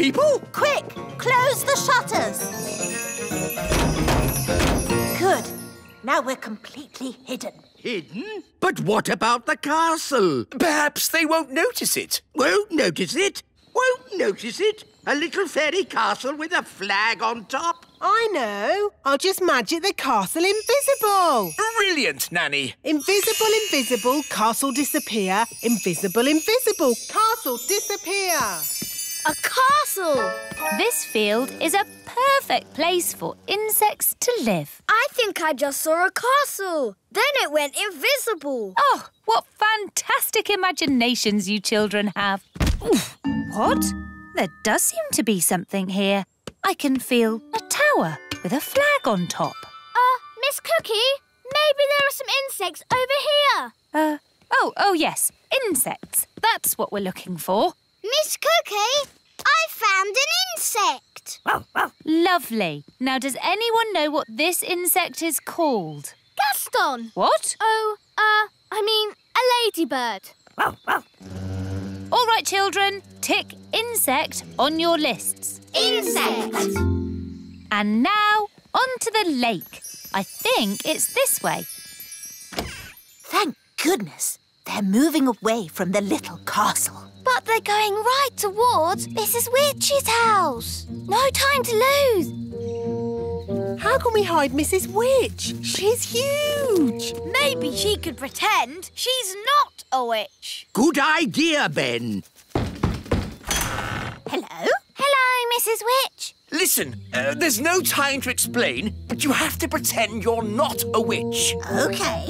people? Quick, close the shutters. Good. Now we're completely hidden. Hidden? But what about the castle? Perhaps they won't notice it. Won't notice it? Won't notice it? A little fairy castle with a flag on top? I know. I'll just magic the castle invisible. Brilliant, Nanny. Invisible, invisible, castle disappear. Invisible, invisible, castle disappear. A castle! This field is a perfect place for insects to live. I think I just saw a castle. Then it went invisible. Oh, what fantastic imaginations you children have. Oof. What? There does seem to be something here. I can feel a tower with a flag on top. Miss Cookie, maybe there are some insects over here. Oh yes, insects. That's what we're looking for. Miss Cookie, I found an insect. Lovely. Now, does anyone know what this insect is called? Gaston. What? Oh, I mean a ladybird. All right, children, tick insect on your lists. Insect. And now, on to the lake. I think it's this way. Thank goodness. They're moving away from the little castle. But they're going right towards Mrs. Witch's house. No time to lose. How can we hide Mrs. Witch? She's huge. Maybe she could pretend she's not a witch. Good idea, Ben. Hello? Hello, Mrs. Witch. Listen, there's no time to explain, but you have to pretend you're not a witch. OK.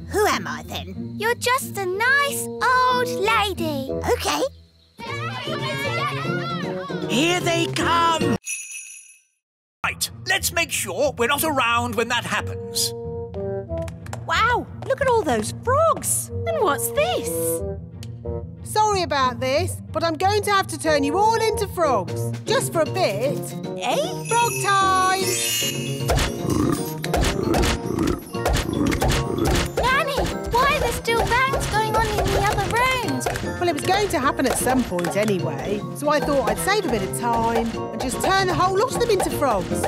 Who am I, then? You're just a nice old lady. OK. Here they come. Right, let's make sure we're not around when that happens. Wow, look at all those frogs. And what's this? Sorry about this, but I'm going to have to turn you all into frogs. Just for a bit. Eh? Frog time! Nanny, why are there still bangs going on in the other rooms? Well, it was going to happen at some point anyway, so I thought I'd save a bit of time and just turn the whole lot of them into frogs.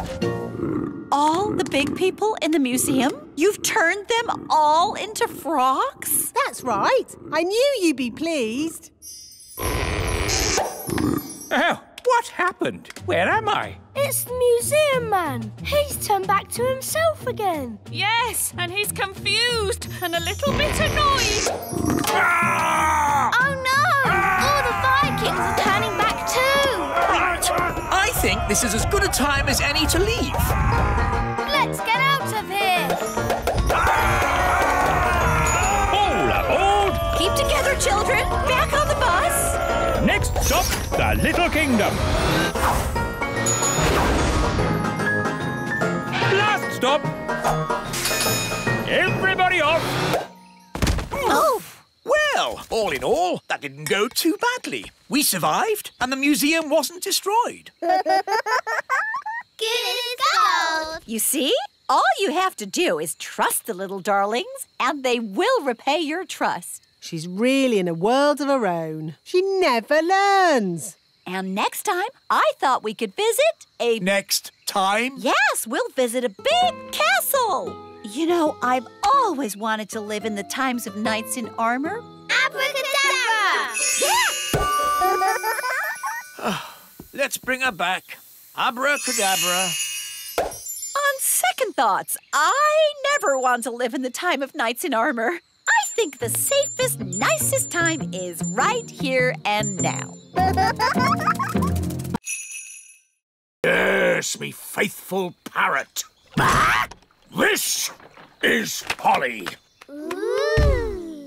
All the big people in the museum? You've turned them all into frogs? That's right. I knew you'd be pleased. Oh, what happened? Where am I? It's the museum man. He's turned back to himself again. Yes, and he's confused and a little bit annoyed. Oh no! All the Vikings are turning back too. Right, I think this is as good a time as any to leave. Let's get out of here. All aboard! Keep together, children. Back on the bus. Next stop, the Little Kingdom. Last stop. Everybody off. Oh! Well, all in all, that didn't go too badly. We survived, and the museum wasn't destroyed. Good gold. You see? All you have to do is trust the little darlings, and they will repay your trust. She's really in a world of her own. She never learns. And next time, I thought we could visit a... Next time? Yes, we'll visit a big castle. You know, I've always wanted to live in the times of knights in armor. Abracadabra! Let's bring her back. Abracadabra. On second thoughts, I never want to live in the time of knights in armor. I think the safest, nicest time is right here and now. Yes, me faithful parrot. This is Polly.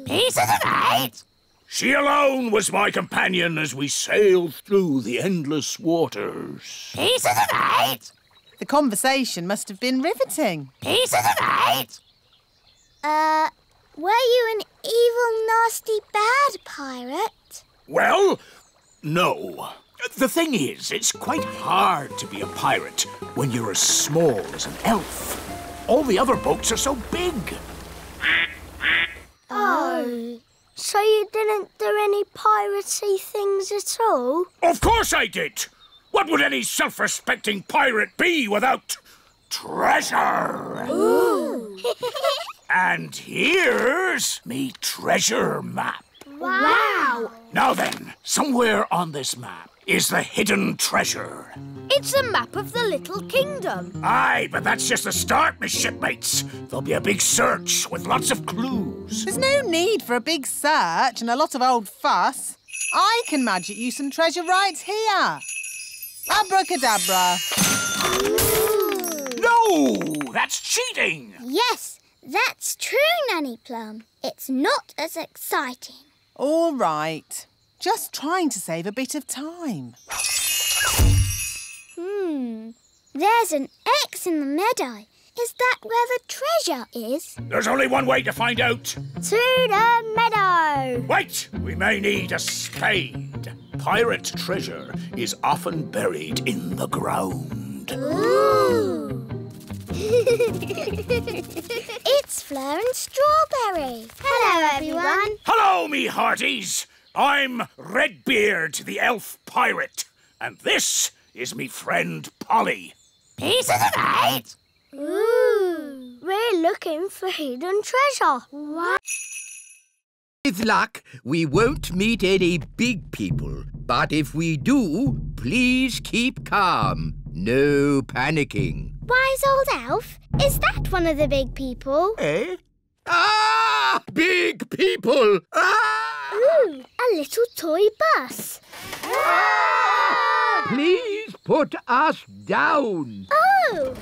Peace of the night. She alone was my companion as we sailed through the endless waters. Peace of the night. The conversation must have been riveting. Peace of the night. Were you an evil, nasty, bad pirate? Well, no. The thing is, it's quite hard to be a pirate when you're as small as an elf. All the other boats are so big. Oh. So you didn't do any piratey things at all? Of course I did. What would any self-respecting pirate be without treasure? Ooh. And here's me treasure map. Wow! Now then, somewhere on this map is the hidden treasure. It's a map of the Little Kingdom. Aye, but that's just the start, my shipmates. There'll be a big search with lots of clues. There's no need for a big search and a lot of old fuss. I can magic you some treasure right here. Abracadabra. No, that's cheating. Yes, that's true, Nanny Plum. It's not as exciting. All right. Just trying to save a bit of time. There's an X in the meadow. Is that where the treasure is? There's only one way to find out. To the meadow! Wait, we may need a spade. Pirate treasure is often buried in the ground. Ooh! It's Fleur and Strawberry. Hello, everyone. Hello, me hearties. I'm Redbeard, the elf pirate. And this is me friend Polly. Peace of the night. Ooh, we're looking for hidden treasure. What? With luck, we won't meet any big people. But if we do, please keep calm. No panicking. Wise old elf, is that one of the big people? Eh? Ah! Big people! Ah! Ooh, a little toy bus. Ah! Please put us down. Oh!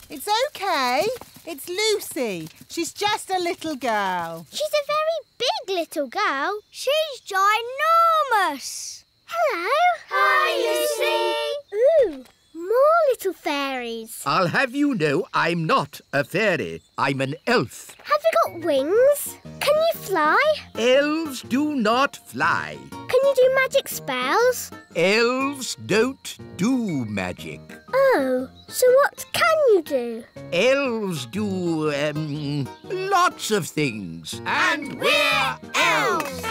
It's OK. It's Lucy. She's just a little girl. She's a very big little girl. She's ginormous. Hello. Hi, Lucy. Ooh, more little fairies. I'll have you know I'm not a fairy. I'm an elf. Have you got wings? Can you fly? Elves do not fly. Can you do magic spells? Elves don't do magic. Oh, so what can you do? Elves do, lots of things. And we're elves!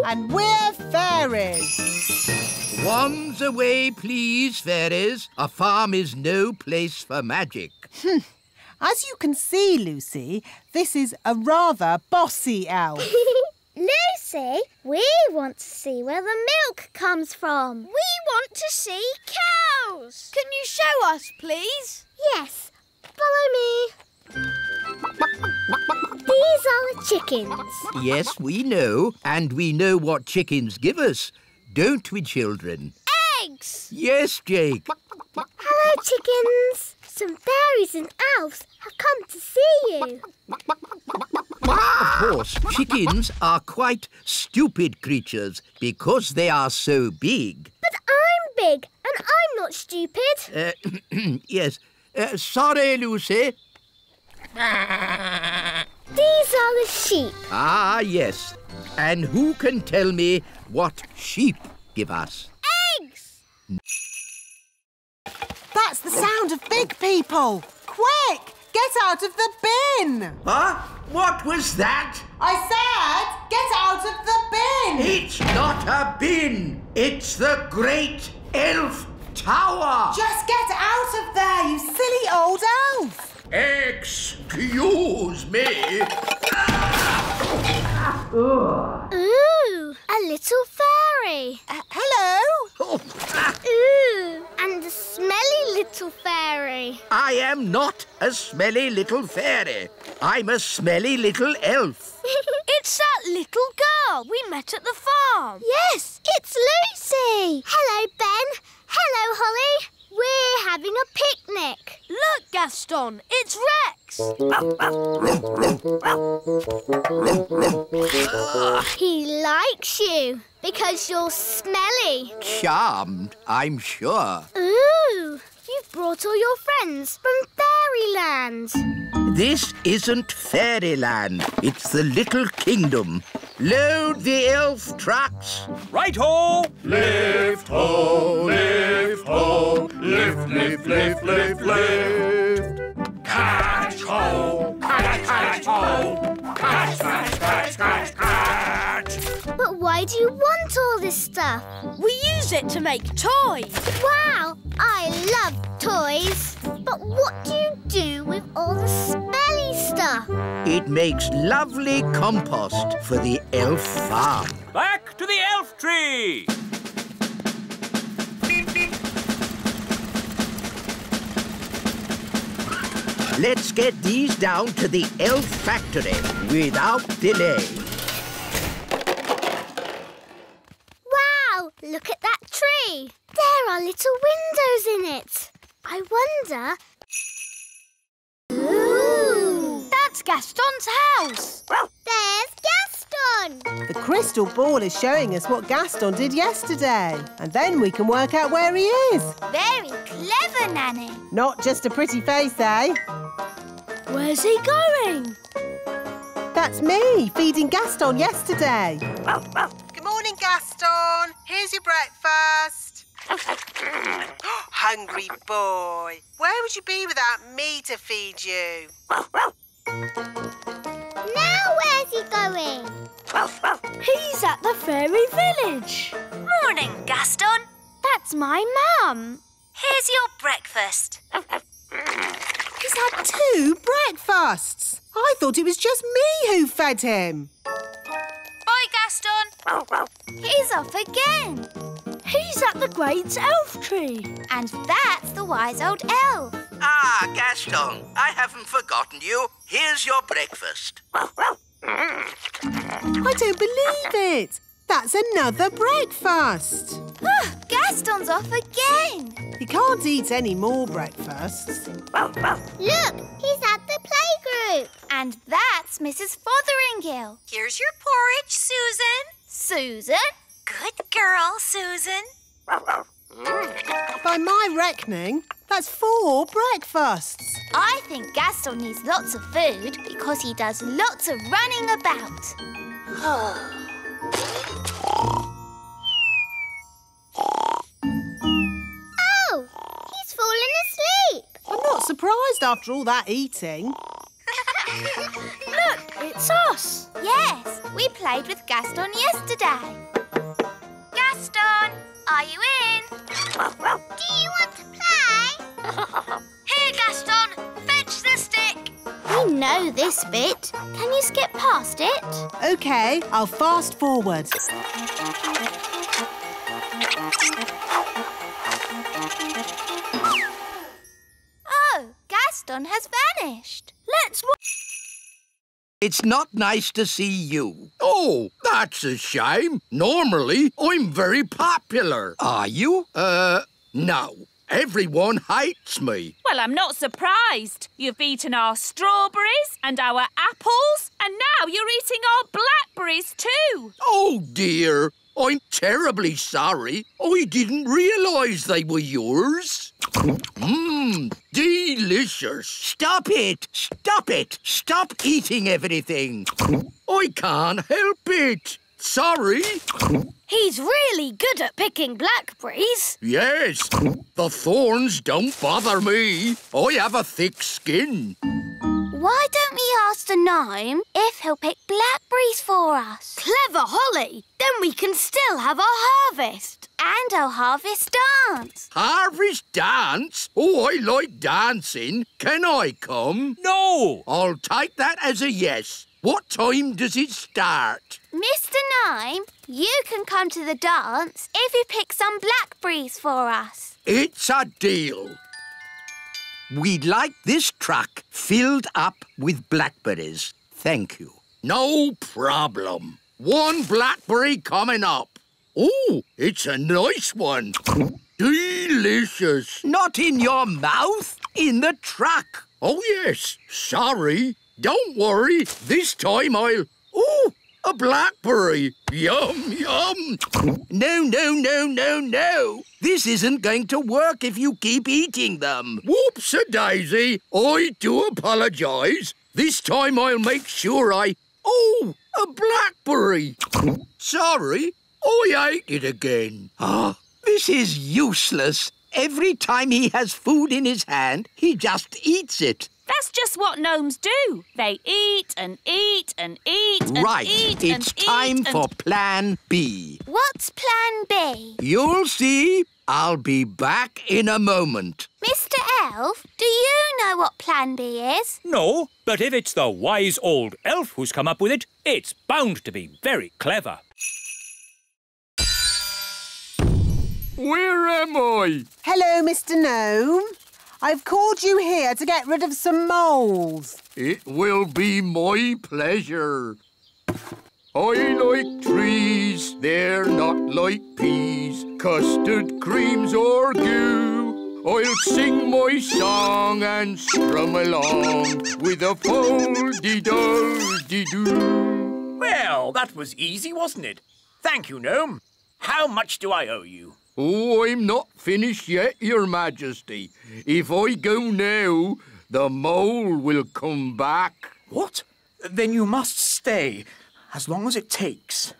And we're fairies. Wands away, please, fairies. A farm is no place for magic. As you can see, Lucy, this is a rather bossy elf. Lucy, we want to see where the milk comes from. We want to see cows. Can you show us, please? Yes. Follow me. These are the chickens. Yes, we know. And we know what chickens give us. Don't we, children? Eggs. Yes, Jake. Hello, chickens. Some fairies and elves have come to see you. Of course, chickens are quite stupid creatures because they are so big. But I'm big and I'm not stupid. Yes. Sorry, Lucy. These are the sheep. Ah, yes. And who can tell me what sheep give us? Eggs. That's the sound of big people. Quick, get out of the bin. Huh? What was that? I said, get out of the bin. It's not a bin. It's the Great Elf Tower. Just get out of there, you silly old elf. Excuse me. Ooh, a little fairy. Hello. Ooh, and a smelly little fairy. I am not a smelly little fairy. I'm a smelly little elf. It's that little girl we met at the farm. Yes, it's Lucy. Hello, Ben. Hello, Holly. We're having a picnic. Look, Gaston, it's Rex. He likes you because you're smelly. Charmed, I'm sure. Ooh, you've brought all your friends from Fairyland. This isn't Fairyland. It's the Little Kingdom. Load the elf trucks. Right-ho! Lift ho, lift ho, lift, lift, lift, lift, lift. Catch ho, catch ho, catch, catch, catch, catch, catch. But why Why do you want all this stuff? We use it to make toys. Wow, I love toys. But what do you do with all the smelly stuff? It makes lovely compost for the elf farm. Back to the elf tree! Let's get these down to the elf factory without delay. Wow, look at that tree. There are little windows in it. I wonder... Ooh! That's Gaston's house. There's Gaston! The crystal ball is showing us what Gaston did yesterday. And then we can work out where he is. Very clever, Nanny. Not just a pretty face, eh? Where's he going? That's me, feeding Gaston yesterday. Good morning, Gaston. Here's your breakfast. Hungry boy. Where would you be without me to feed you? Now where's he going? He's at the fairy village. Morning, Gaston. That's my mum. Here's your breakfast. He's had 2 breakfasts. I thought it was just me who fed him. Bye, Gaston. He's off again. He's at the great elf tree. And that's the wise old elf. Ah, Gaston, I haven't forgotten you. Here's your breakfast. I don't believe it. That's another breakfast. Gaston's off again. He can't eat any more breakfasts. Look, he's at the playgroup. And that's Mrs. Fotheringill. Here's your porridge, Susan. Susan? Good girl, Susan. By my reckoning, that's 4 breakfasts. I think Gaston needs lots of food because he does lots of running about. Oh, he's fallen asleep. I'm not surprised after all that eating. Look, it's us. Yes, we played with Gaston yesterday. Gaston, are you in? Do you want to play? Here, Gaston. Fetch the stick. We know this bit. Can you skip past it? OK, I'll fast forward. Oh, Gaston has vanished. Let's It's not nice to see you. Oh, that's a shame. Normally, I'm very popular. Are you? No. Everyone hates me. Well, I'm not surprised. You've eaten our strawberries and our apples, and now you're eating our blackberries too. Oh, dear. I'm terribly sorry. I didn't realise they were yours. Delicious. Stop it. Stop it. Stop eating everything. I can't help it. Sorry. He's really good at picking blackberries. Yes. The thorns don't bother me. I have a thick skin. Why don't we ask the gnome if he'll pick blackberries for us? Clever, Holly. Then we can still have our harvest. And our harvest dance. Harvest dance? Oh, I like dancing. Can I come? No! I'll take that as a yes. What time does it start? Mr. Gnome, you can come to the dance if you pick some blackberries for us. It's a deal. We'd like this truck filled up with blackberries. Thank you. No problem. 1 blackberry coming up. Oh, it's a nice one. Delicious. Not in your mouth, in the truck. Oh, yes. Sorry. Don't worry. This time I'll... Oh, a blackberry. Yum, yum. No, no, no, no, no. This isn't going to work if you keep eating them. Whoops-a-daisy. I do apologise. This time I'll make sure Oh, a blackberry. Sorry. I ate it again. Ah, this is useless. Every time he has food in his hand, he just eats it. That's just what gnomes do. They eat and eat and eat and Right, eat it's time for Plan B. What's Plan B? You'll see. I'll be back in a moment. Mr. Elf, do you know what Plan B is? No, but if it's the wise old elf who's come up with it, it's bound to be very clever. Where am I? Hello, Mr. Gnome. I've called you here to get rid of some moles. It will be my pleasure. I like trees, they're not like peas, custard creams or goo. I'll sing my song and strum along with a fol-de-dol-de-doo. Well, that was easy, wasn't it? Thank you, Gnome. How much do I owe you? Oh, I'm not finished yet, Your Majesty. If I go now, the mole will come back. What? Then you must stay, as long as it takes.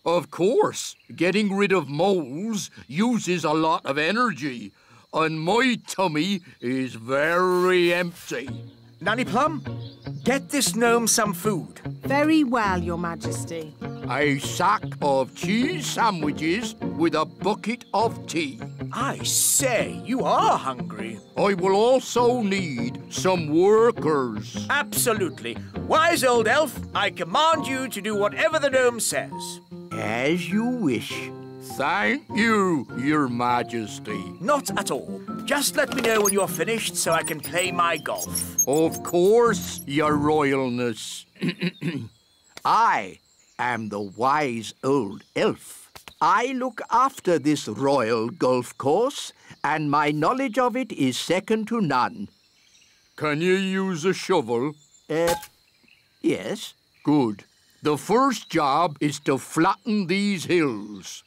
Of course, getting rid of moles uses a lot of energy, and my tummy is very empty. Nanny Plum, get this gnome some food. Very well, Your Majesty. A sack of cheese sandwiches with a bucket of tea. I say, you are hungry. I will also need some workers. Absolutely. Wise old elf, I command you to do whatever the gnome says. As you wish. Thank you, Your Majesty. Not at all. Just let me know when you're finished so I can play my golf. Of course, Your Royalness. I am the wise old elf. I look after this royal golf course, and my knowledge of it is second to none. Can you use a shovel? Yes. Good. The first job is to flatten these hills.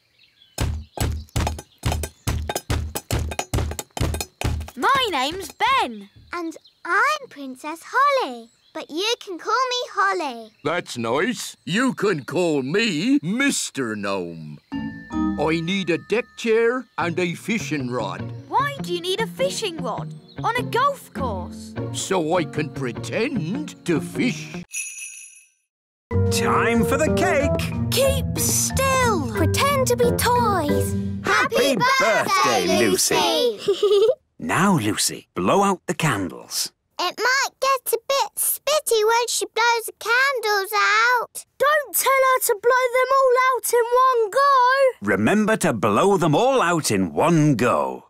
My name's Ben. And I'm Princess Holly. But you can call me Holly. That's nice. You can call me Mr. Gnome. I need a deck chair and a fishing rod. Why do you need a fishing rod on a golf course? So I can pretend to fish. Time for the cake. Keep still. Pretend to be toys. Happy birthday, Lucy. Now, Lucy, blow out the candles. It might get a bit spitty when she blows the candles out. Don't tell her to blow them all out in one go. Remember to blow them all out in one go.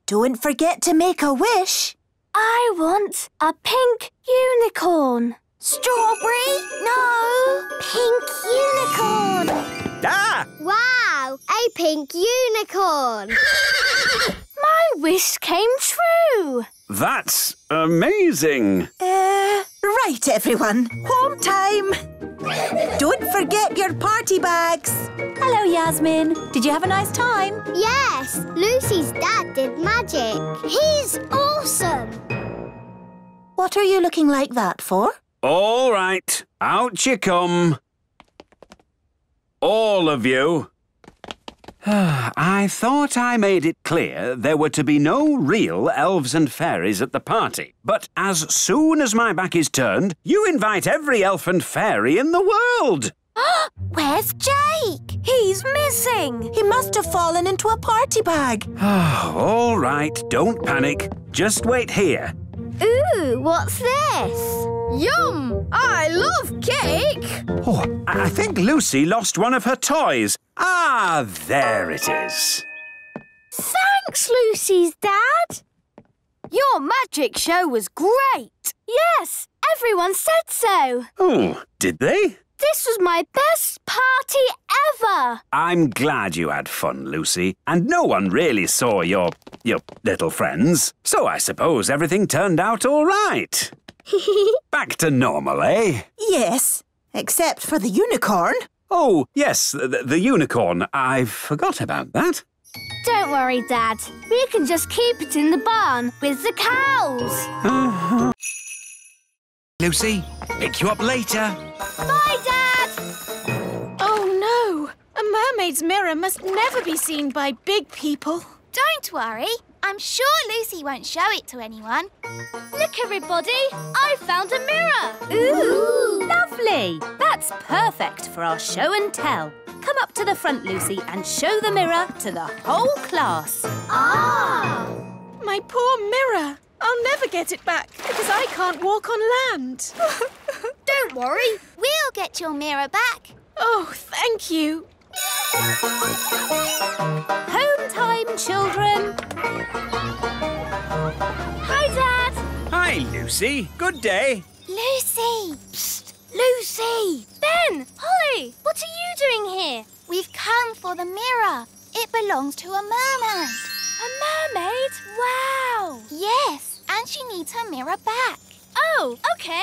Don't forget to make a wish. I want a pink unicorn. Strawberry? No. Pink unicorn. Ah! Wow, a pink unicorn. My wish came true. That's amazing. Right, everyone. Home time. Don't forget your party bags. Hello, Yasmin. Did you have a nice time? Yes, Lucy's dad did magic. He's awesome. What are you looking like that for? All right, out you come. All of you. I thought I made it clear there were to be no real elves and fairies at the party. But as soon as my back is turned, you invite every elf and fairy in the world. Where's Jake? He's missing. He must have fallen into a party bag. All right, don't panic. Just wait here. Ooh, what's this? Yum! I love cake! Oh, I think Lucy lost one of her toys. Ah, there it is. Thanks, Lucy's dad. Your magic show was great. Yes, everyone said so. Oh, did they? This was my best party ever. I'm glad you had fun, Lucy. And no one really saw your little friends. So I suppose everything turned out all right. Back to normal, eh? Yes, except for the unicorn. Oh, yes, the unicorn. I forgot about that. Don't worry, Dad. We can just keep it in the barn with the cows. Lucy, pick you up later. Bye, Dad! Oh, no. A mermaid's mirror must never be seen by big people. Don't worry. I'm sure Lucy won't show it to anyone. Look, everybody, I found a mirror. Ooh, lovely. That's perfect for our show and tell. Come up to the front, Lucy, and show the mirror to the whole class. Ah! My poor mirror. I'll never get it back because I can't walk on land. Don't worry, we'll get your mirror back. Oh, thank you. Home time, children. Hi, Dad. Hi, Lucy. Good day. Lucy. Psst, Lucy. Ben, Holly, what are you doing here? We've come for the mirror. It belongs to a mermaid. A mermaid? Wow. Yes, and she needs her mirror back. Oh, OK.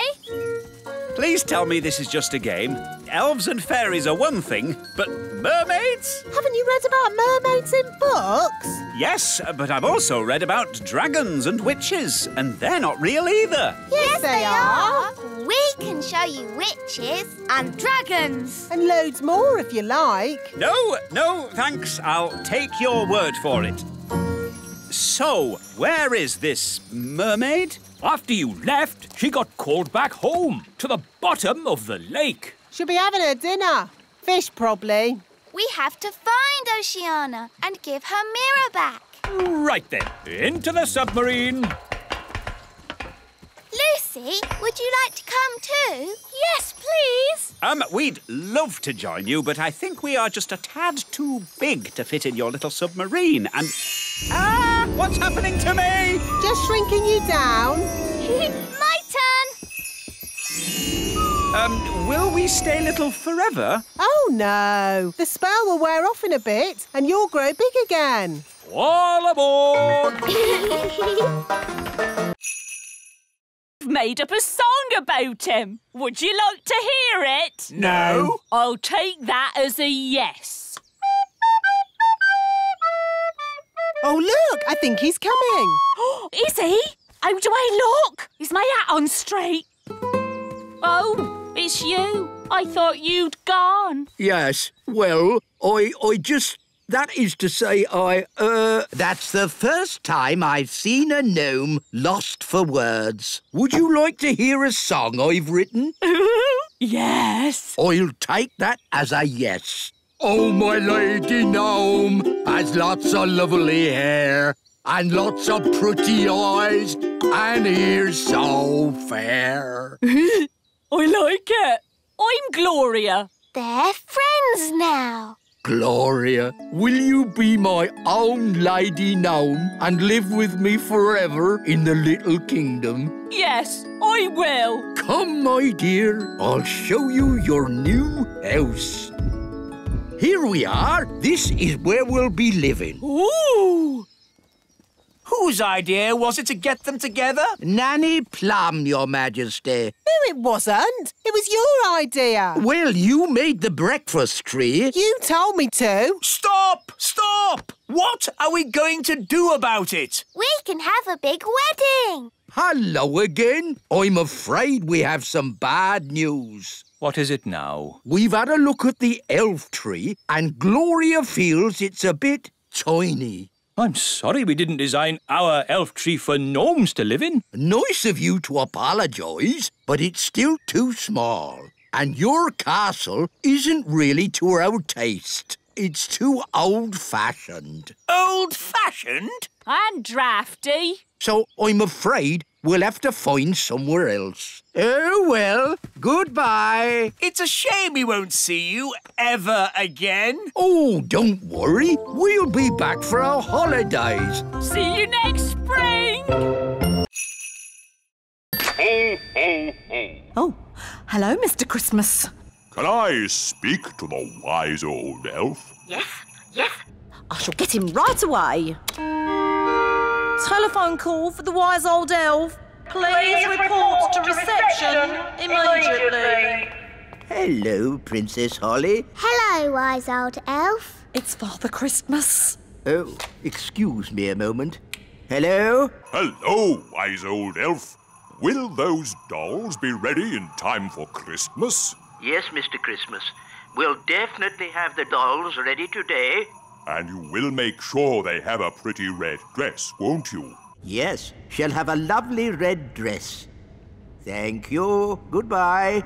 Please tell me this is just a game. Elves and fairies are one thing, but mermaids? Haven't you read about mermaids in books? Yes, but I've also read about dragons and witches, and they're not real either. Yes, they are. We can show you witches And dragons. And loads more if you like. No, thanks. I'll take your word for it. So, where is this mermaid? After you left, she got called back home to the bottom of the lake. She'll be having her dinner. Fish, probably. We have to find Oceana and give her mirror back. Right then, into the submarine. Lucy, would you like to come too? Yes, please. We'd love to join you, but I think we are just a tad too big to fit in your little submarine. And what's happening to me? Just shrinking you down. My turn. Will we stay little forever? Oh, no. The spell will wear off in a bit and you'll grow big again. All aboard! Made up a song about him. Would you like to hear it? No. I'll take that as a yes. Oh, look, I think he's coming. Is he? How do I look? Is my hat on straight? Oh, it's you. I thought you'd gone. Yes, well, I just... That is to say, That's the first time I've seen a gnome lost for words. Would you like to hear a song I've written? Yes. I'll take that as a yes. Oh, my lady gnome has lots of lovely hair and lots of pretty eyes and ears so fair. I like it. I'm Gloria. They're friends now. Gloria, will you be my own lady gnome and live with me forever in the little kingdom? Yes, I will. Come, my dear, I'll show you your new house. Here we are. This is where we'll be living. Ooh! Whose idea was it to get them together? Nanny Plum, Your Majesty. No, it wasn't. It was your idea. Well, you made the breakfast tree. You told me to. Stop! Stop! What are we going to do about it? We can have a big wedding. Hello again. I'm afraid we have some bad news. What is it now? We've had a look at the elf tree and Gloria feels it's a bit tiny. I'm sorry we didn't design our elf tree for gnomes to live in. Nice of you to apologise, but it's still too small. And your castle isn't really to our taste. It's too old-fashioned. Old-fashioned? And drafty. So I'm afraid we'll have to find somewhere else. Oh, well, goodbye. It's a shame we won't see you ever again. Oh, don't worry. We'll be back for our holidays. See you next spring. Oh, hello, Mr. Christmas. Can I speak to the wise old elf? Yes. I shall get him right away. Telephone call for the wise old elf. Please report to reception immediately. Hello, Princess Holly. Hello, wise old elf. It's Father Christmas. Oh, excuse me a moment. Hello? Hello, wise old elf. Will those dolls be ready in time for Christmas? Yes, Mr. Christmas. We'll definitely have the dolls ready today. And you will make sure they have a pretty red dress, won't you? Yes, she'll have a lovely red dress. Thank you. Goodbye.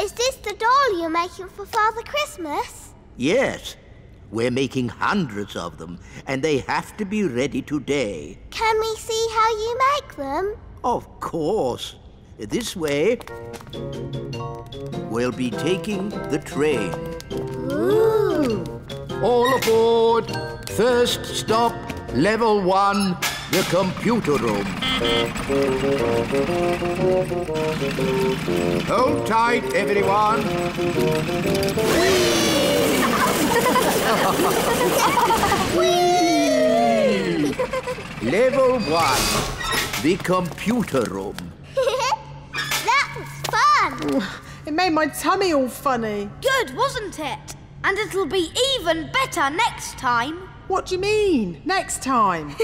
Is this the doll you're making for Father Christmas? Yes. We're making hundreds of them, and they have to be ready today. Can we see how you make them? Of course. This way. We'll be taking the train. Ooh. All aboard. First stop, level 1, the computer room. Hold tight, everyone. Level 1, the computer room. That was fun. It made my tummy all funny. Good, wasn't it? And it'll be even better next time. What do you mean, next time?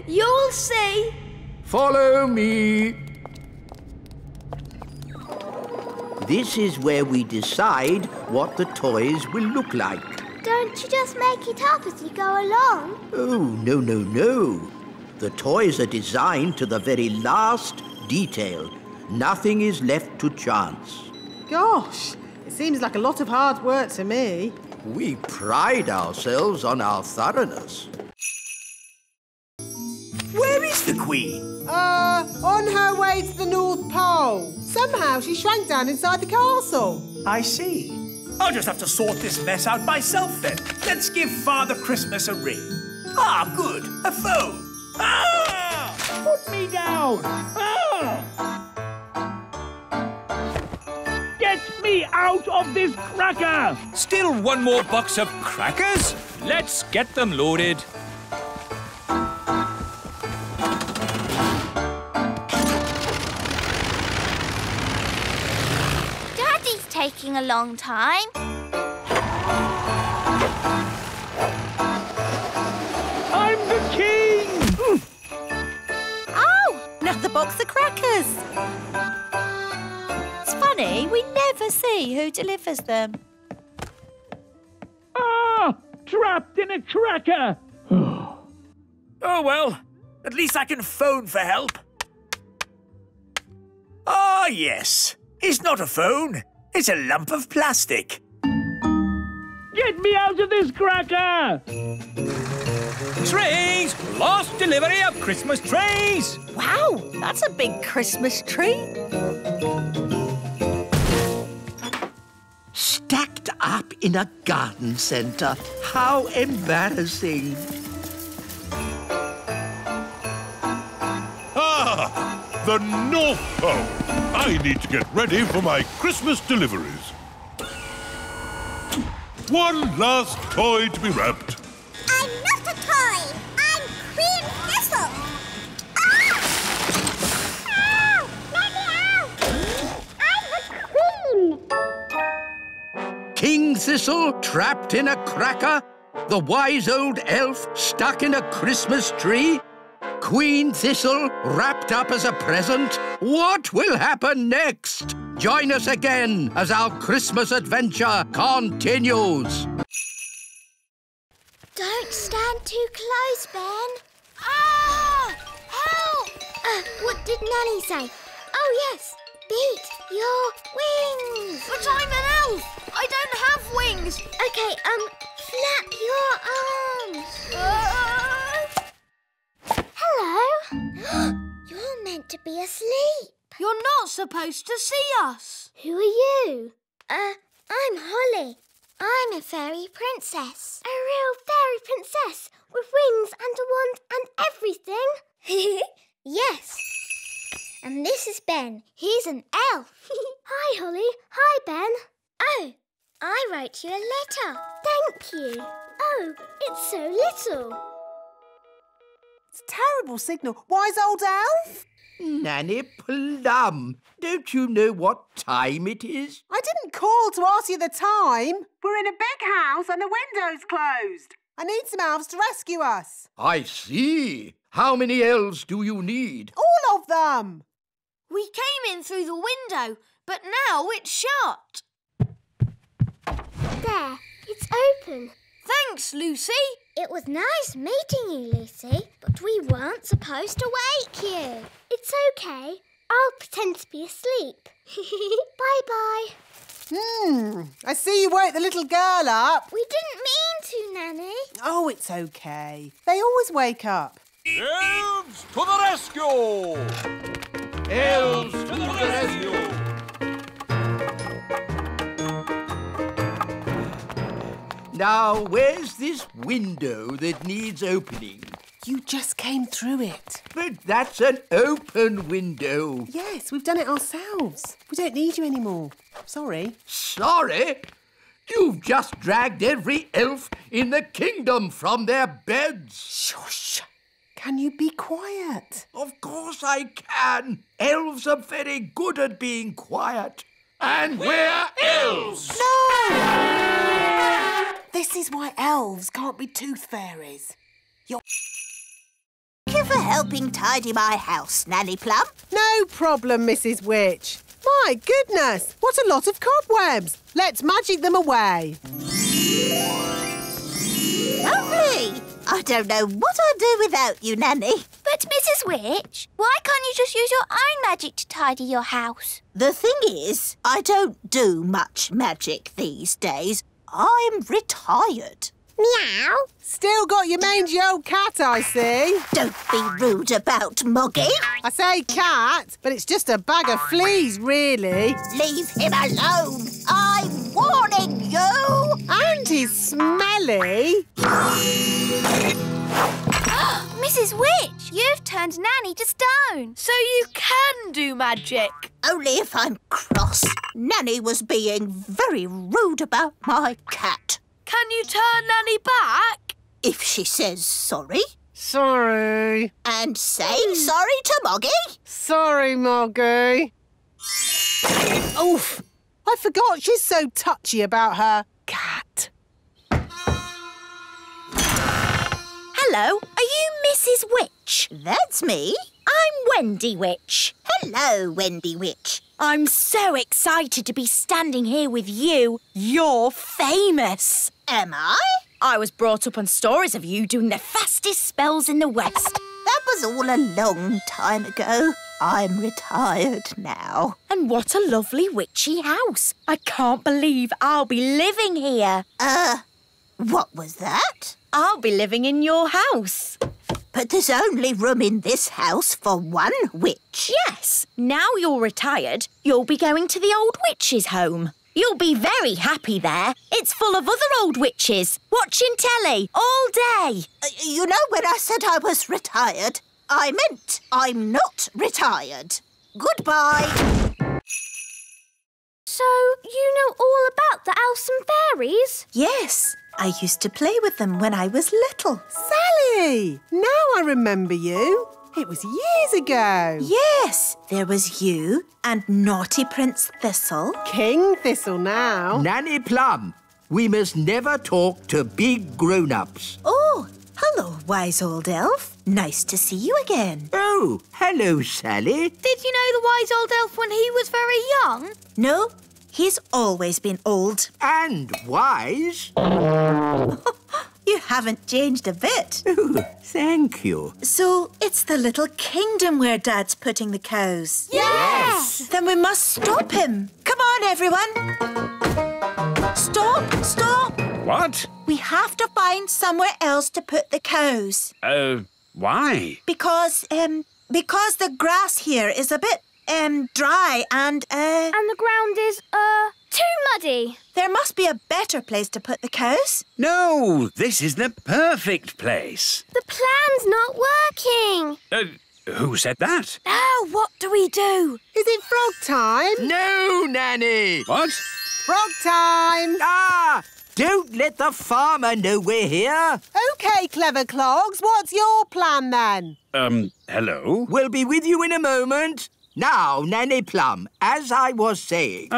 You'll see. Follow me. This is where we decide what the toys will look like. Don't you just make it up as you go along? Oh, no, no, no. The toys are designed to the very last detail. Nothing is left to chance. Gosh, it seems like a lot of hard work to me. We pride ourselves on our thoroughness. Where is the Queen? On her way to the North Pole. Somehow she shrank down inside the castle. I see. I'll just have to sort this mess out myself then. Let's give Father Christmas a ring. Ah, good. A phone. Ah! Put me down! Ah! Get me out of this cracker! Still one more box of crackers? Let's get them loaded. Daddy's taking a long time. I'm the king! Oh, another box of crackers. It's funny, we never see who delivers them. Ah! Trapped in a cracker! Oh, well, at least I can phone for help. Ah, yes. It's not a phone. It's a lump of plastic. Get me out of this cracker! Trays! Last delivery of Christmas trays! Wow, that's a big Christmas tree. Stacked up in a garden centre. How embarrassing. Ah! The North Pole! I need to get ready for my Christmas deliveries. One last toy to be wrapped. I'm not a toy. I'm Queen Thistle. Ah! Ow! Let me out! I'm the Queen. King Thistle trapped in a cracker? The wise old elf stuck in a Christmas tree? Queen Thistle wrapped up as a present? What will happen next? Join us again as our Christmas adventure continues. Don't stand too close, Ben. Ah! Help! What did Nanny say? Oh, yes. Beat your wings. But I'm an elf. I don't have wings. Okay, flap your arms. Hello. You're meant to be asleep. You're not supposed to see us. Who are you? I'm Holly. I'm a fairy princess. A real fairy princess with wings and a wand and everything. Yes. And this is Ben. He's an elf. Hi, Holly. Hi, Ben. Oh, I wrote you a letter. Thank you. Oh, it's so little. It's a terrible signal. Wise old elf? Nanny Plum, don't you know what time it is? I didn't call to ask you the time. We're in a big house and the window's closed. I need some elves to rescue us. I see. How many elves do you need? All of them. We came in through the window, but now it's shut. There, it's open. Thanks, Lucy. It was nice meeting you, Lucy, but we weren't supposed to wake you. It's okay. I'll pretend to be asleep. Bye-bye. I see you woke the little girl up. We didn't mean to, Nanny. Oh, it's okay. They always wake up. Elves to the rescue! Elves to the rescue! Now, where's this window that needs opening? You just came through it. But that's an open window. Yes, we've done it ourselves. We don't need you anymore. Sorry. Sorry? You've just dragged every elf in the kingdom from their beds. Shush. Can you be quiet? Of course I can. Elves are very good at being quiet. And we're elves! No! This is why elves can't be tooth fairies. Thank you for helping tidy my house, Nanny Plum. No problem, Mrs. Witch. My goodness, what a lot of cobwebs. Let's magic them away. Lovely. I don't know what I'd do without you, Nanny. But, Mrs. Witch, why can't you just use your own magic to tidy your house? The thing is, I don't do much magic these days. I'm retired. Meow. Still got your mangy old cat, I see. Don't be rude about Moggy. I say cat, but it's just a bag of fleas, really. Leave him alone. I'm warning you. And he's smelly. Mrs. Witch, you've turned Nanny to stone. So you can do magic. Only if I'm cross. Nanny was being very rude about my cat. Can you turn Nanny back? If she says sorry. Sorry. And say sorry to Moggy. Sorry, Moggy. Oof. I forgot she's so touchy about her cat. Hello, are you Mrs. Witch? That's me. I'm Wendy Witch. Hello, Wendy Witch. I'm so excited to be standing here with you. You're famous. Am I? I was brought up on stories of you doing the fastest spells in the West. That was all a long time ago. I'm retired now. And what a lovely witchy house. I can't believe I'll be living here. What was that? I'll be living in your house. But there's only room in this house for one witch. Yes. Now you're retired, you'll be going to the old witch's home. You'll be very happy there. It's full of other old witches, watching telly all day. You know, when I said I was retired, I meant I'm not retired. Goodbye. So, you know all about the elves and fairies? Yes, I used to play with them when I was little. Sally! Now I remember you. It was years ago. Yes, there was you and naughty Prince Thistle. King Thistle now. Nanny Plum, we must never talk to big grown-ups. Oh, hello, wise old elf. Nice to see you again. Oh, hello, Sally. Did you know the wise old elf when he was very young? No, he's always been old. And wise. You haven't changed a bit. Oh, thank you. So it's the little kingdom where Dad's putting the cows? Yes! Then we must stop him. Come on, everyone. Stop. What? We have to find somewhere else to put the cows. Why? Because the grass here is a bit, dry and And the ground is, too muddy. there must be a better place to put the cows. No, this is the perfect place. The plan's not working. Who said that? Now what do we do? Is it frog time? No, Nanny. What? Frog time. Ah! Don't let the farmer know we're here. OK, clever clogs, what's your plan then? Hello? We'll be with you in a moment. Now, Nanny Plum, as I was saying...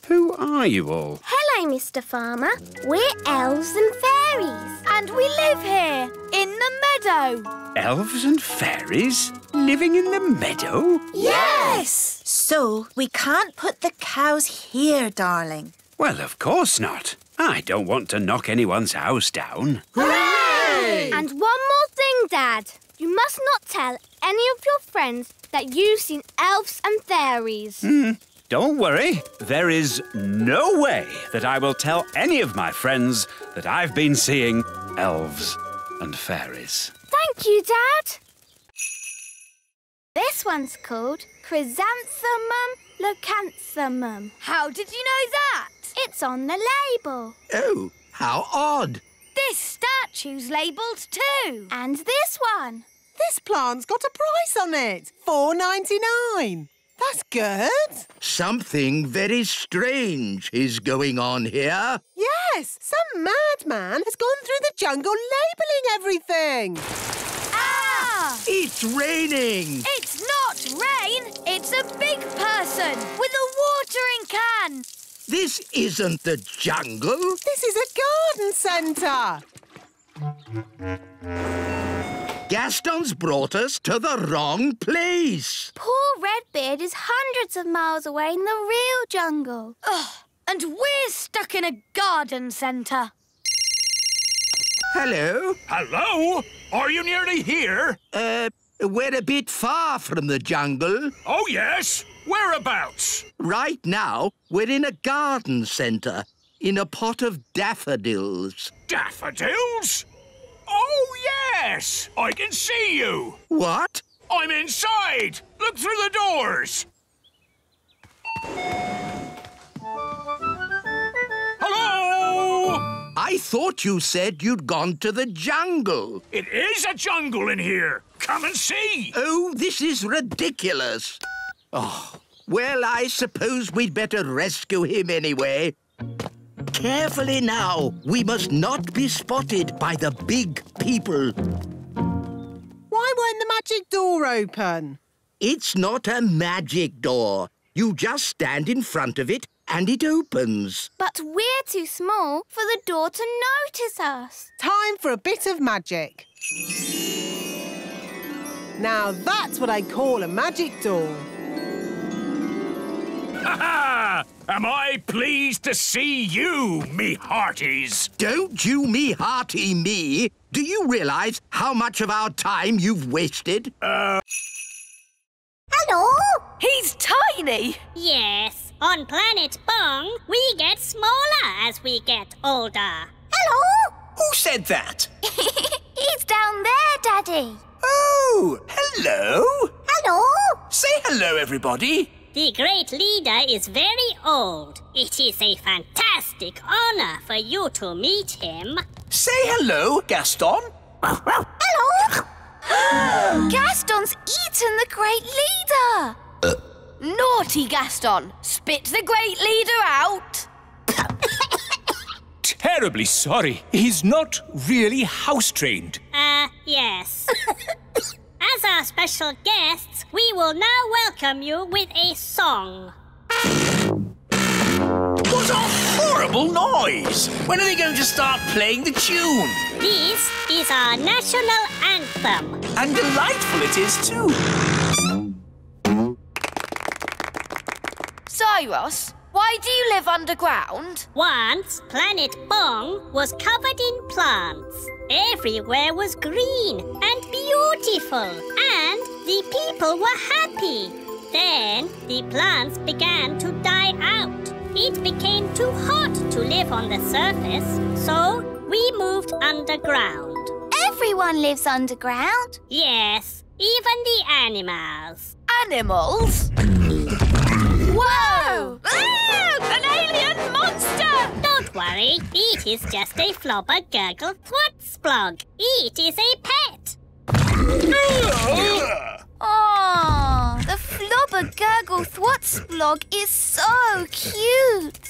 Who are you all? Hello, Mr. Farmer. We're elves and fairies. And we live here, in the meadow. Elves and fairies living in the meadow? Yes! So we can't put the cows here, darling. Well, of course not. I don't want to knock anyone's house down. Hooray! And one more thing, Dad. You must not tell any of your friends that you've seen elves and fairies. Don't worry. There is no way that I will tell any of my friends that I've been seeing elves and fairies. Thank you, Dad. This one's called Chrysanthemum leucanthemum. How did you know that? It's on the label. Oh, how odd. This statue's labelled too. And this one. This plant's got a price on it. $4.99. That's good. Something very strange is going on here. Yes, some madman has gone through the jungle labelling everything. Ah! It's raining. It's not rain. It's a big person with a watering can. This isn't the jungle. This is a garden centre. Gaston's brought us to the wrong place. Poor Redbeard is hundreds of miles away in the real jungle. Ugh, and we're stuck in a garden centre. Hello? Hello? Are you nearly here? We're a bit far from the jungle. Oh, yes. Whereabouts? Right now, we're in a garden centre, in a pot of daffodils. Daffodils? Oh, yes! I can see you. What? I'm inside. Look through the doors. Hello? I thought you said you'd gone to the jungle. It is a jungle in here. Come and see. Oh, this is ridiculous. Oh, well, I suppose we'd better rescue him anyway. Carefully now. We must not be spotted by the big people. Why won't the magic door open? It's not a magic door. You just stand in front of it and it opens. But we're too small for the door to notice us. Time for a bit of magic. Now that's what I call a magic door. Ha-ha! Am I pleased to see you, me hearties? Don't you me hearty me. Do you realise how much of our time you've wasted? Hello? He's tiny. Yes, on planet Bong, we get smaller as we get older. Hello? Who said that? He's down there, Daddy. Oh, hello. Hello? Say hello, everybody. The great leader is very old. It is a fantastic honor for you to meet him. Say hello, Gaston. Hello? Gaston's eaten the great leader. Naughty Gaston. Spit the great leader out. Terribly sorry. He's not really house-trained. Yes. As our special guests, we will now welcome you with a song. What a horrible noise! When are they going to start playing the tune? This is our national anthem. And delightful it is, too. Cyrus, why do you live underground? Once, planet Bong was covered in plants. Everywhere was green and beautiful, and the people were happy. Then the plants began to die out. It became too hot to live on the surface, so we moved underground. Everyone lives underground. Yes, even the animals. Animals? Whoa! An alien monster! Don't worry, it is just a flobber gurgle thwutsplog. It is a pet. Oh, the flobber gurgle thwutsplog is so cute.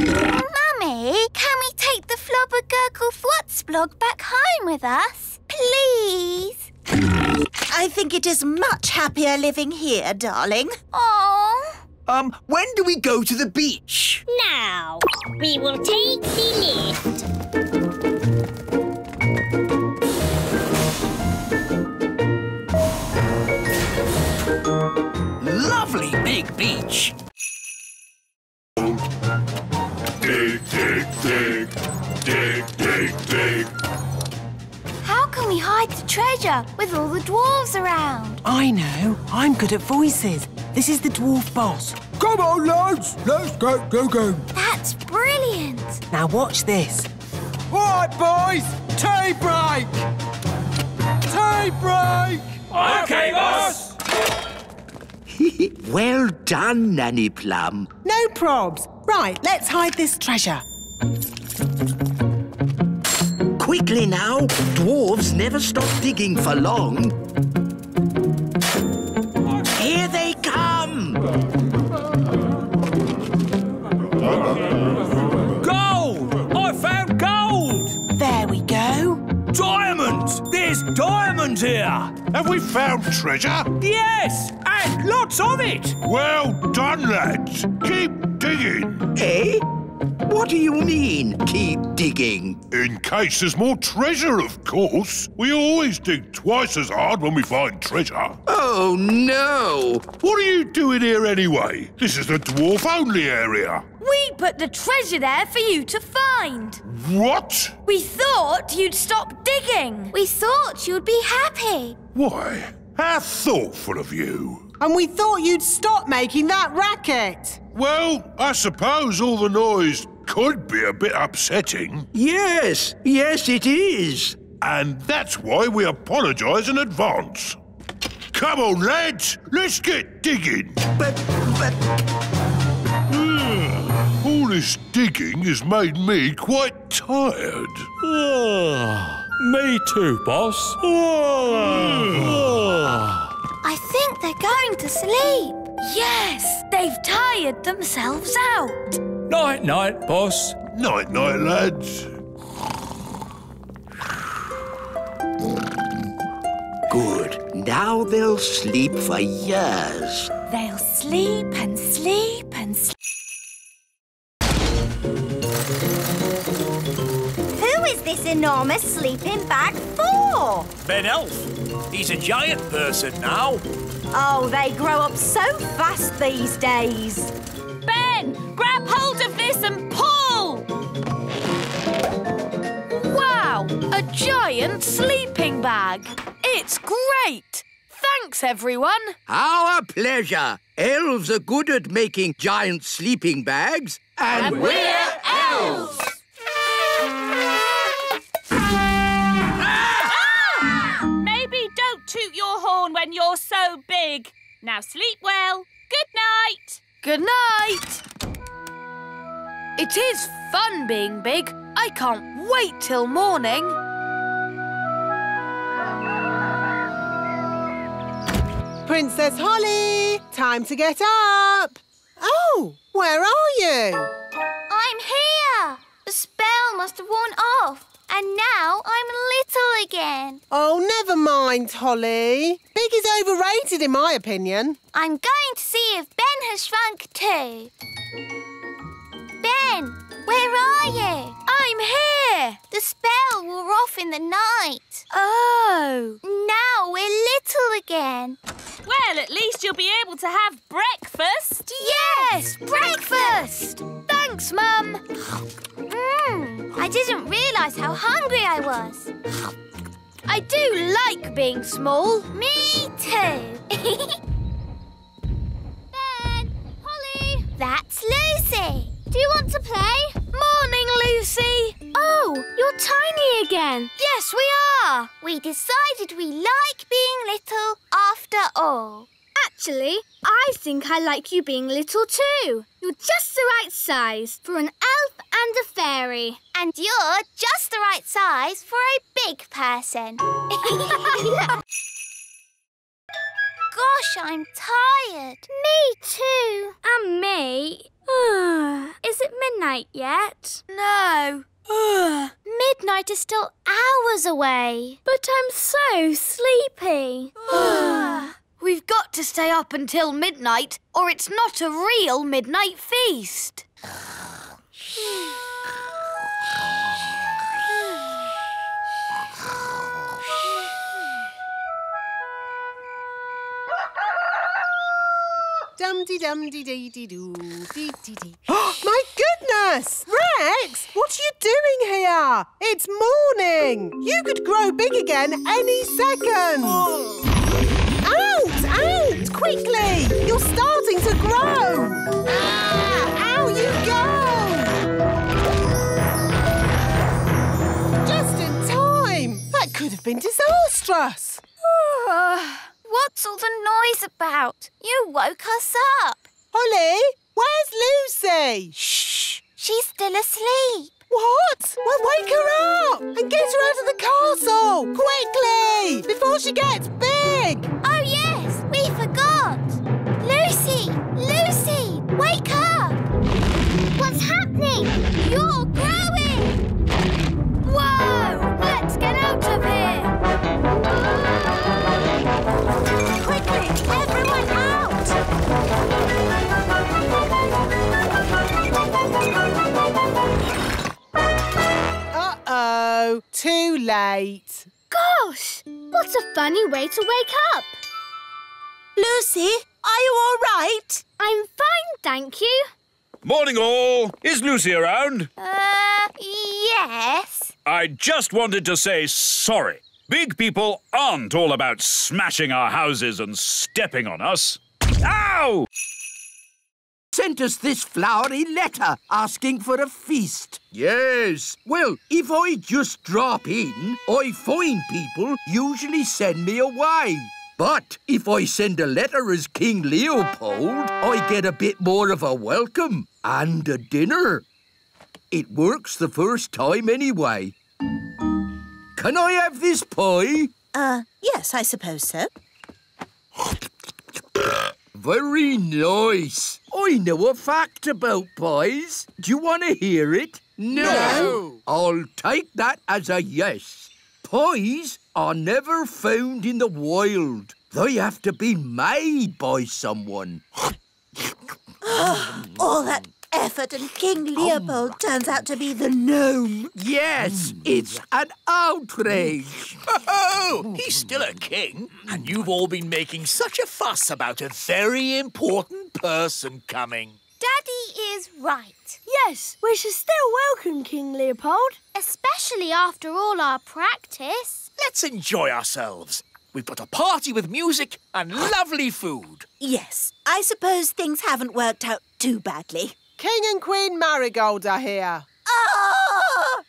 Mummy, can we take the flobber gurgle thwutsplog back home with us? Please? I think it is much happier living here, darling. Oh. When do we go to the beach? Now, we will take the lift. Lovely big beach. Dig, dig. can we hide the treasure with all the dwarves around? I know. I'm good at voices. This is the dwarf boss. Come on, lads. Let's get digging. That's brilliant. Now watch this. All right, boys. Tea break. Tea break. OK, boss. Well done, Nanny Plum. No probs. Right, let's hide this treasure. Quickly now. Dwarves never stop digging for long. Here they come! Gold! I found gold! There we go. Diamonds! There's diamonds here! Have we found treasure? Yes! And lots of it! Well done, lads. Keep digging. Eh? What do you mean, keep digging? In case there's more treasure, of course. We always dig twice as hard when we find treasure. Oh, no! What are you doing here anyway? This is the dwarf-only area. We put the treasure there for you to find. What? We thought you'd stop digging. We thought you'd be happy. Why? How thoughtful of you. And we thought you'd stop making that racket. Well, I suppose all the noise could be a bit upsetting. Yes, it is. And that's why we apologise in advance. Come on, lads, let's get digging. But... All this digging has made me quite tired. Me too, boss. I think they're going to sleep. Yes, they've tired themselves out. Night-night, boss. Night-night, lads. Good. Now they'll sleep for years. They'll sleep and sleep and sleep. Who is this enormous sleeping bag for? Ben Elf. He's a giant person now. Oh, they grow up so fast these days. Ben, grab hold of this and pull! Wow, a giant sleeping bag. It's great. Thanks, everyone. Our pleasure. Elves are good at making giant sleeping bags. And we're elves! Maybe don't toot your horn when you're so big. Now sleep well. Good night. Good night. It is fun being big. I can't wait till morning. Princess Holly, time to get up. Oh, where are you? I'm here. The spell must have worn off. And now I'm little again. Oh, never mind, Holly. Big is overrated, in my opinion. I'm going to see if Ben has shrunk too. Ben, where are you? I'm here. The spell wore off in the night. Oh. Now we're little again. Well, at least you'll be able to have breakfast. Yes, breakfast. Thanks, Mum. I didn't realise how hungry I was. I do like being small. Me too. Ben, Holly. That's Lucy. Do you want to play? Morning, Lucy. Oh, you're tiny again. Yes, we are. We decided we like being little after all. Actually, I think I like you being little too. You're just the right size for an elf and a fairy. And you're just the right size for a big person. Gosh, I'm tired. Me too. And me. Is it midnight yet? No. Midnight is still hours away. But I'm so sleepy. We've got to stay up until midnight, or it's not a real midnight feast. Dum-dee-dum-dee-dee-dee-doo, dee-dee-dee. My goodness! Christmas! Rex, what are you doing here? It's morning. You could grow big again any second. Out! Out! Quickly! You're starting to grow. Out you go! Just in time. That could have been disastrous. What's all the noise about? You woke us up. Holly, where's Lucy? Shh! She's still asleep. What? Well, wake her up and get her out of the castle! Quickly! Before she gets big! Oh, yes! We forgot! Lucy! Lucy! Wake up! What's happening? You're growing! Whoa! Let's get out of here! Quickly! Everyone out! Uh-oh. Too late. Gosh! What a funny way to wake up. Lucy, are you all right? I'm fine, thank you. Morning, all. Is Lucy around? Yes. I just wanted to say sorry. Big people aren't all about smashing our houses and stepping on us. Ow! Sent us this flowery letter asking for a feast. Yes. Well, if I just drop in, I find people usually send me away. But if I send a letter as King Leopold, I get a bit more of a welcome and a dinner. It works the first time anyway. Can I have this pie? Yes, I suppose so. Very nice. I know a fact about pies. Do you want to hear it? No. I'll take that as a yes. Pies are never found in the wild. They have to be made by someone. All that effort and King Leopold turns out to be the gnome. Yes, it's an outrage. Oh, he's still a king, and you've all been making such a fuss about a very important person coming. Daddy is right. Yes, we should still welcome King Leopold. Especially after all our practice. Let's enjoy ourselves. We've got a party with music and lovely food. Yes, I suppose things haven't worked out too badly. King and Queen Marigold are here. Ah!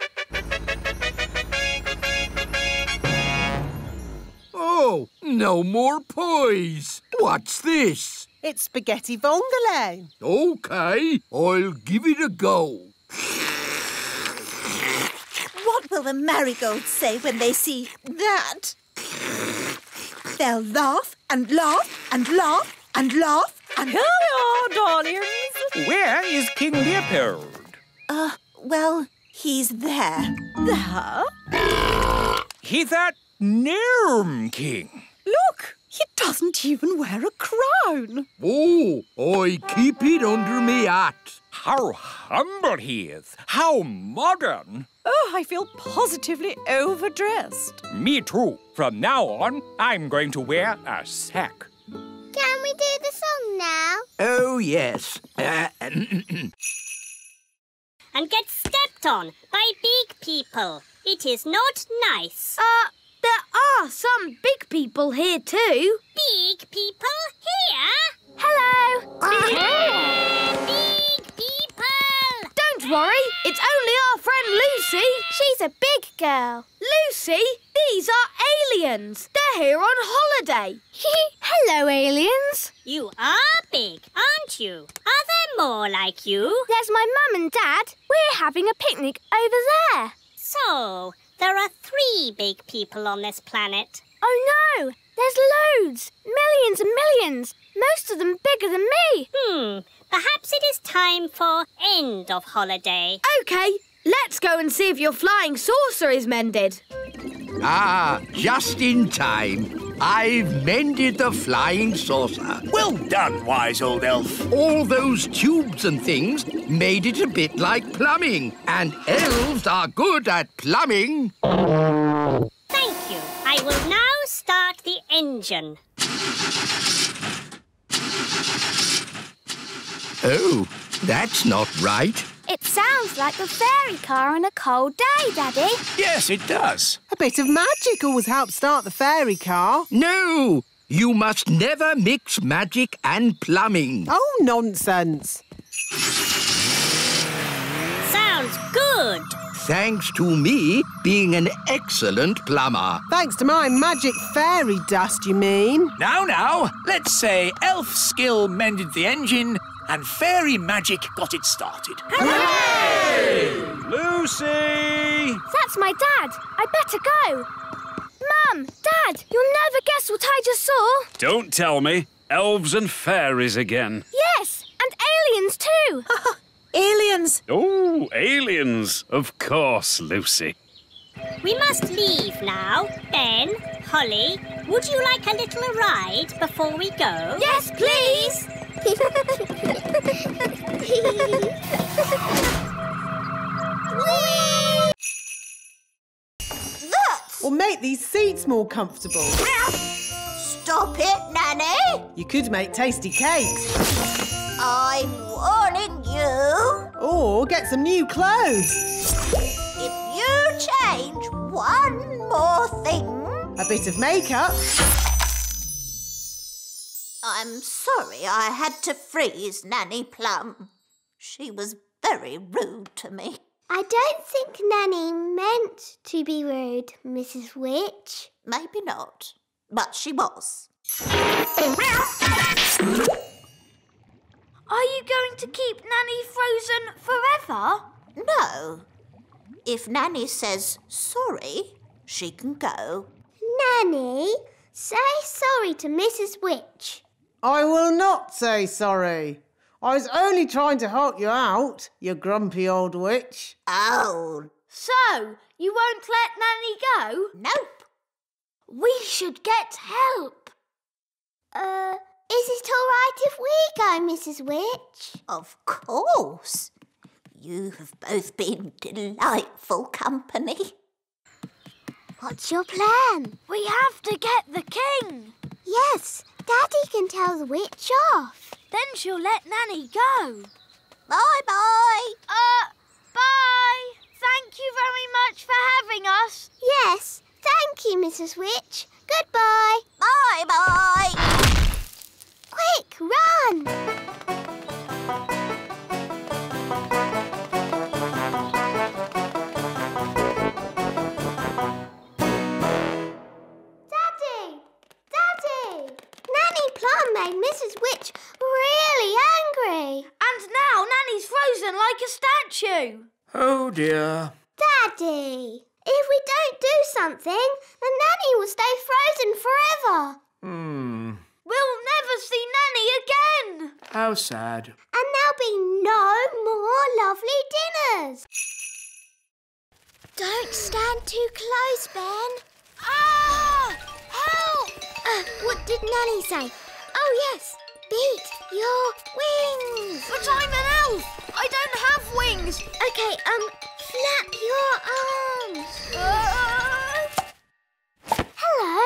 Oh, no more pies. What's this? It's spaghetti vongole. OK, I'll give it a go. What will the marigolds say when they see that? They'll laugh and laugh and laugh and laugh and... Here we are, darlings. Where is King Leopold? Well, he's there. There? He's that gnome king. Look, he doesn't even wear a crown. Oh, I keep it under me hat. How humble he is. How modern. Oh, I feel positively overdressed. Me too. From now on, I'm going to wear a sack. Can we do the song now? Oh, yes. And get stepped on by big people. It is not nice. There are some big people here too. Big people here? Hello. Big people! Don't worry, it's only our friend Lucy. She's a big girl. Lucy, these are aliens. They're here on holiday. Hello, aliens. You are big, aren't you? Are there more like you? There's my mum and dad. We're having a picnic over there. So, there are 3 big people on this planet. Oh, no. There's loads. Millions and millions. Most of them bigger than me. Perhaps it is time for end of holiday. OK, let's go and see if your flying saucer is mended. Ah, just in time. I've mended the flying saucer. Well done, wise old elf. All those tubes and things made it a bit like plumbing. And elves are good at plumbing. Thank you. I will now start the engine. Oh, that's not right. It sounds like the fairy car on a cold day, Daddy. Yes, it does. A bit of magic always helps start the fairy car. No! You must never mix magic and plumbing. Oh, nonsense. Sounds good. Thanks to me being an excellent plumber. Thanks to my magic fairy dust, you mean? Now, let's say elf skill mended the engine and fairy magic got it started. Hooray! Lucy! That's my dad. I better go. Mum, Dad, you'll never guess what I just saw. Don't tell me. Elves and fairies again. Yes, and aliens too. Aliens! Oh, aliens. Of course, Lucy. We must leave now. Ben, Holly, would you like a little ride before we go? Yes, please. Or make these seats more comfortable. Stop it, Nanny! You could make tasty cakes. I'm warning you. Or get some new clothes. If you change one more thing... A bit of makeup. I'm sorry I had to freeze Nanny Plum. She was very rude to me. I don't think Nanny meant to be rude, Mrs. Witch. Maybe not, but she was. Are you going to keep Nanny frozen forever? No. If Nanny says sorry, she can go. Nanny, say sorry to Mrs. Witch. I will not say sorry. I was only trying to help you out, you grumpy old witch. Oh. So, you won't let Nanny go? Nope. We should get help. Is it all right if we go, Mrs. Witch? Of course. You have both been delightful company. What's your plan? We have to get the king. Yes, Daddy can tell the witch off. Then she'll let Nanny go. Bye-bye. Bye. Thank you very much for having us. Yes, thank you, Mrs. Witch. Goodbye. Bye-bye. Quick, run. Daddy! Nanny Plum made Mrs. Witch really angry. And now Nanny's frozen like a statue. Oh, dear. Daddy, if we don't do something, then Nanny will stay frozen forever. We'll never see Nanny again. How sad. And there'll be no more lovely dinners. Don't stand too close, Ben. Ah! Help! What did Nanny say? Oh, yes. Beat your wings. But I'm an elf. I don't have wings. Okay, flap your arms. Hello.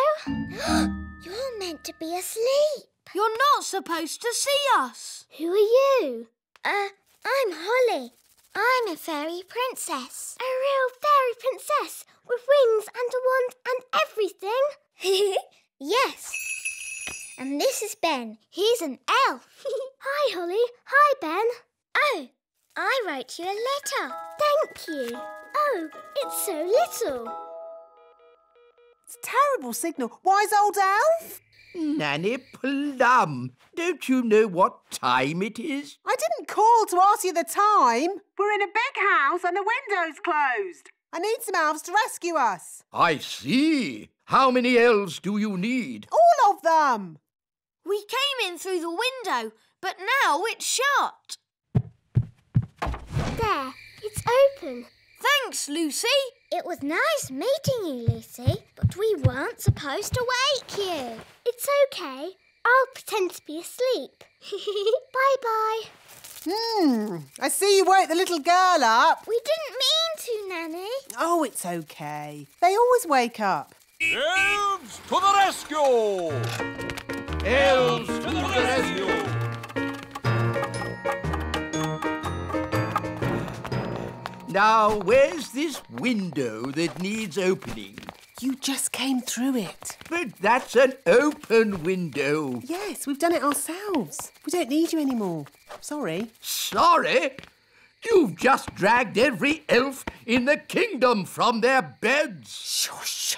You're meant to be asleep. You're not supposed to see us. Who are you? I'm Holly. I'm a fairy princess. A real fairy princess with wings and a wand and everything. Yes. And this is Ben. He's an elf. Hi, Holly. Hi, Ben. Oh, I wrote you a letter. Thank you. Oh, it's so little. It's a terrible signal. Wise old elf? Nanny Plum, don't you know what time it is? I didn't call to ask you the time. We're in a big house and the window's closed. I need some elves to rescue us. I see. How many elves do you need? All of them. We came in through the window, but now it's shut. There, it's open. Thanks, Lucy. It was nice meeting you, Lucy, but we weren't supposed to wake you. It's okay. I'll pretend to be asleep. Bye-bye. I see you woke the little girl up. We didn't mean to, Nanny. Oh, it's okay. They always wake up. Elves to the rescue! Elves to the rescue! Now, where's this window that needs opening? You just came through it. But that's an open window. Yes, we've done it ourselves. We don't need you anymore. Sorry. Sorry? You've just dragged every elf in the kingdom from their beds. Shush.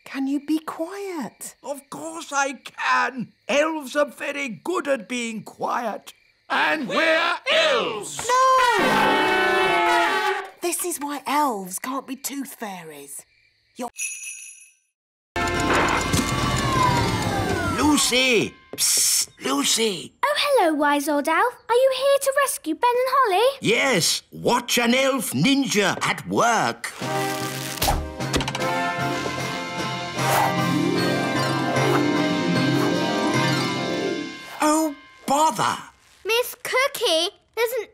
Can you be quiet? Of course I can. Elves are very good at being quiet. And we're elves! No! This is why elves can't be tooth fairies. You're... Lucy! Psst, Lucy! Oh, hello, wise old elf. Are you here to rescue Ben and Holly? Yes, watch an elf ninja at work. Oh, bother! Miss Cookie, there's an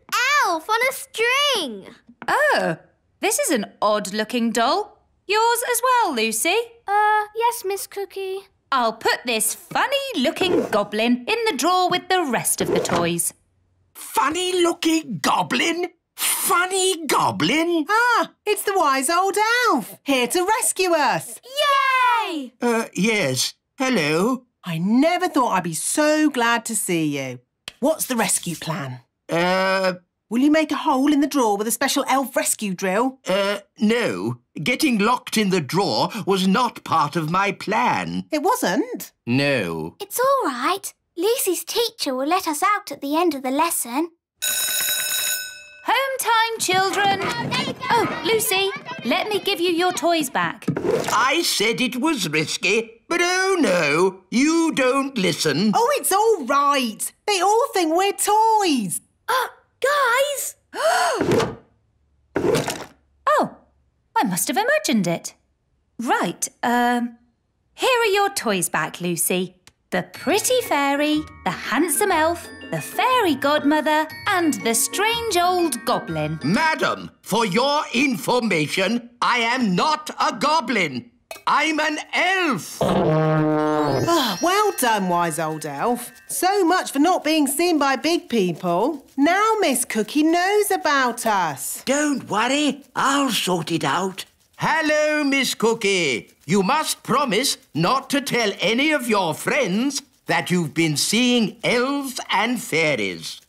elf on a string. Oh, this is an odd-looking doll. Yours as well, Lucy? Yes, Miss Cookie. I'll put this funny-looking goblin in the drawer with the rest of the toys. Funny-looking goblin? Funny goblin? Ah, it's the wise old elf, here to rescue us. Yay! Yes. Hello. I never thought I'd be so glad to see you. What's the rescue plan? Will you make a hole in the drawer with a special elf rescue drill? No. Getting locked in the drawer was not part of my plan. It wasn't? No. It's all right. Lucy's teacher will let us out at the end of the lesson. Home time, children. Oh, Lucy, let me give you your toys back. I said it was risky, but oh no, you don't listen. Oh, it's all right. They all think we're toys. Guys! Oh, I must have imagined it. Right, here are your toys back, Lucy. The pretty fairy, the handsome elf, the fairy godmother and the strange old goblin. Madam, for your information, I am not a goblin. I'm an elf. Well done, wise old elf. So much for not being seen by big people. Now Miss Cookie knows about us. Don't worry, I'll sort it out. Hello, Miss Cookie. You must promise not to tell any of your friends that you've been seeing elves and fairies.